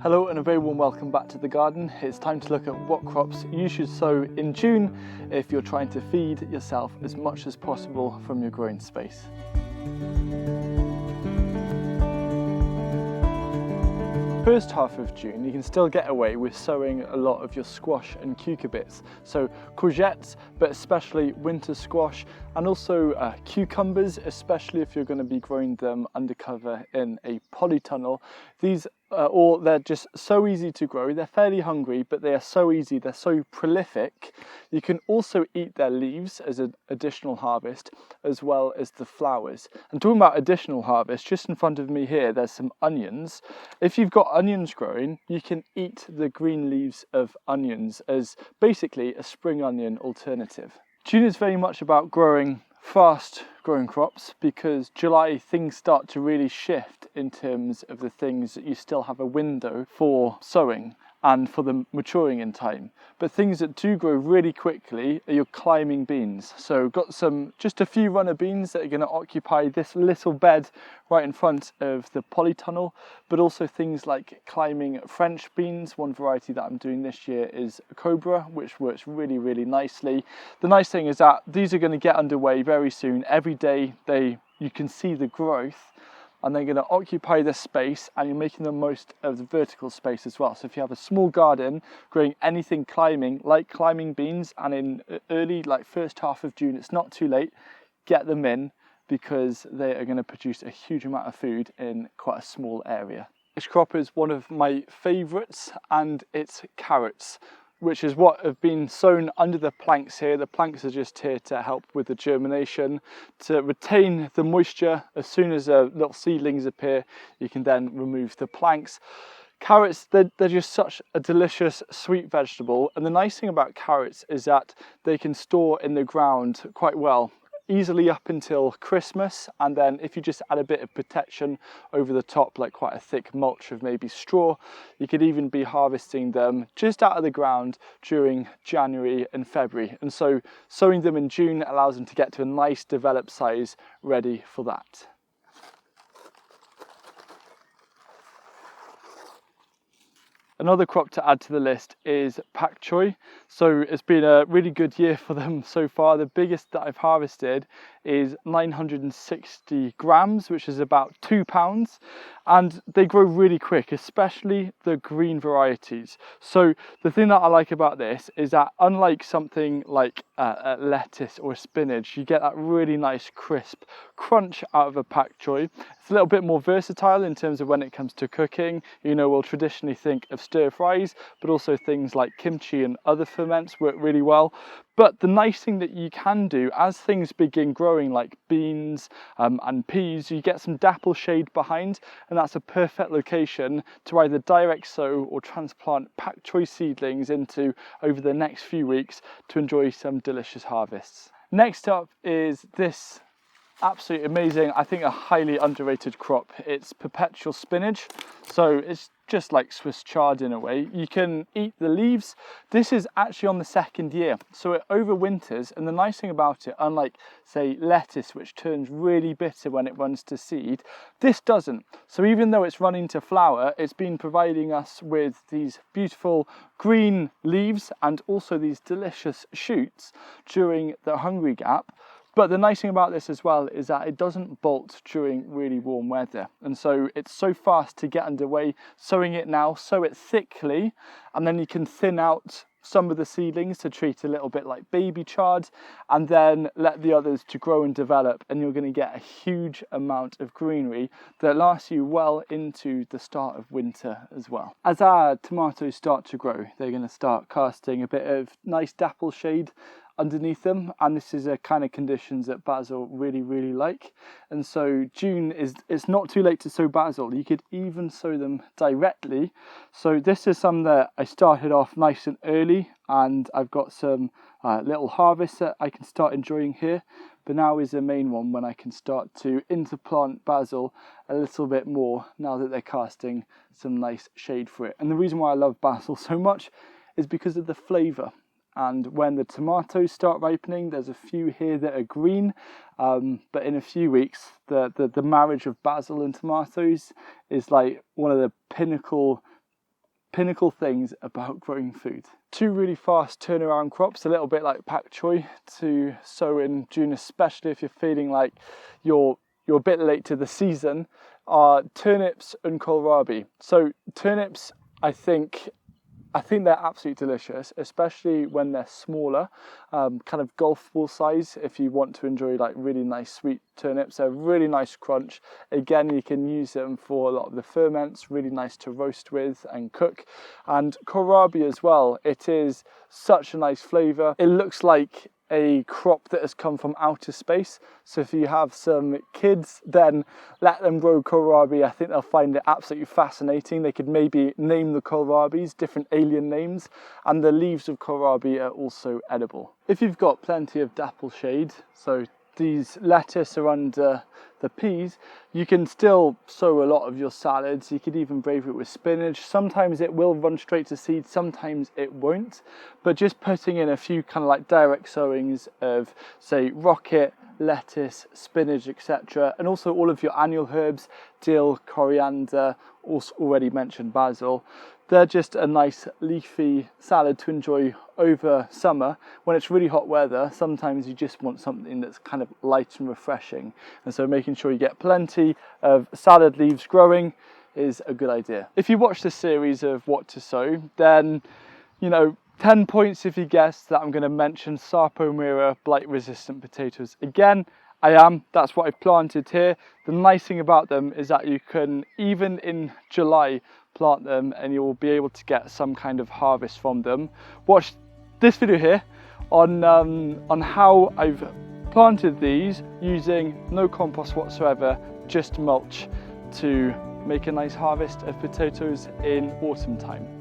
Hello and a very warm welcome back to the garden. It's time to look at what crops you should sow in June if you're trying to feed yourself as much as possible from your growing space. First half of June you can still get away with sowing a lot of your squash and cucurbits, so courgettes, but especially winter squash, and also cucumbers, especially if you're going to be growing them undercover in a polytunnel. They're just so easy to grow. They're fairly hungry, but they are so easy, they're so prolific. You can also eat their leaves as an additional harvest, as well as the flowers. And talking about additional harvest, just in front of me here there's some onions. If you've got onions growing, you can eat the green leaves of onions as basically a spring onion alternative. June is very much about growing fast growing crops, because July things start to really shift in terms of the things that you still have a window for sowing and for them maturing in time. But things that do grow really quickly are your climbing beans. So got just a few runner beans that are going to occupy this little bed right in front of the polytunnel, but also things like climbing French beans. One variety that I'm doing this year is Cobra, which works really, really nicely. The nice thing is that these are going to get underway very soon. Every day you can see the growth, and they're going to occupy this space, and you're making the most of the vertical space as well. So if you have a small garden growing anything climbing, like climbing beans, and in early, like first half of June, it's not too late, get them in, because they are going to produce a huge amount of food in quite a small area. This crop is one of my favourites, and it's carrots, which is what have been sown under the planks here. The planks are just here to help with the germination, to retain the moisture. As soon as little seedlings appear, you can then remove the planks. Carrots, they're just such a delicious sweet vegetable, and the nice thing about carrots is that they can store in the ground quite well, easily up until Christmas, and then if you just add a bit of protection over the top, like quite a thick mulch of maybe straw, you could even be harvesting them just out of the ground during January and February. And so sowing them in June allows them to get to a nice developed size ready for that. Another crop to add to the list is pak choy. So it's been a really good year for them so far. The biggest that I've harvested is 960 grams, which is about 2 pounds. And they grow really quick, especially the green varieties. So the thing that I like about this is that unlike something like a lettuce or a spinach, you get that really nice crisp crunch out of a pak choy. It's a little bit more versatile in terms of when it comes to cooking. You know, we'll traditionally think of stir fries, but also things like kimchi and other ferments work really well. But the nice thing that you can do as things begin growing, like beans and peas, you get some dapple shade behind, and that's a perfect location to either direct sow or transplant pak choy seedlings into over the next few weeks to enjoy some delicious harvests. Next up is this absolutely amazing, I think a highly underrated crop. It's perpetual spinach. So it's just like Swiss chard in a way. You can eat the leaves. This is actually on the second year, so it overwinters, and the nice thing about it, unlike say lettuce, which turns really bitter when it runs to seed, this doesn't. So even though it's running to flower, it's been providing us with these beautiful green leaves and also these delicious shoots during the hungry gap. But the nice thing about this as well is that it doesn't bolt during really warm weather. And so it's so fast to get underway. Sowing it now, sow it thickly, and then you can thin out some of the seedlings to treat a little bit like baby chard, and then let the others to grow and develop, and you're going to get a huge amount of greenery that lasts you well into the start of winter as well. As our tomatoes start to grow, they're going to start casting a bit of nice dapple shade underneath them, and this is a kind of conditions that basil really like. And so June it's not too late to sow basil. You could even sow them directly. So this is some that I started off nice and early, and I've got some little harvests that I can start enjoying here. But now is the main one when I can start to interplant basil a little bit more now that they're casting some nice shade for it. And the reason why I love basil so much is because of the flavour. And when the tomatoes start ripening, there's a few here that are green, but in a few weeks, the marriage of basil and tomatoes is like one of the pinnacle pinnacle things about growing food. 2 really fast turnaround crops, a little bit like pak choi, to sow in June, especially if you're feeling like you're a bit late to the season, are turnips and kohlrabi. So turnips, I think they're absolutely delicious, especially when they're smaller, kind of golf ball size. If you want to enjoy like really nice sweet turnips, they're really nice crunch. Again, you can use them for a lot of the ferments, really nice to roast with and cook. And kohlrabi as well, it is such a nice flavour. It looks like a crop that has come from outer space. So if you have some kids, then let them grow kohlrabi. I think they'll find it absolutely fascinating. They could maybe name the kohlrabis different alien names, and the leaves of kohlrabi are also edible. If you've got plenty of dapple shade, so these lettuce are under the peas, you can still sow a lot of your salads. You could even brave it with spinach. Sometimes it will run straight to seed, sometimes it won't, but just putting in a few kind of like direct sowings of, say, rocket, lettuce, spinach, etc., and also all of your annual herbs, dill, coriander, also already mentioned basil. They're just a nice leafy salad to enjoy over summer. When it's really hot weather, sometimes you just want something that's kind of light and refreshing, and so making sure you get plenty of salad leaves growing is a good idea. If you watch this series of what to sow, then 10 points if you guess that I'm going to mention Sarpomira blight resistant potatoes. Again, that's what I've planted here. The nice thing about them is that you can, even in July, plant them and you will be able to get some kind of harvest from them. Watch this video here on how I've planted these using no compost whatsoever, just mulch, to make a nice harvest of potatoes in autumn time.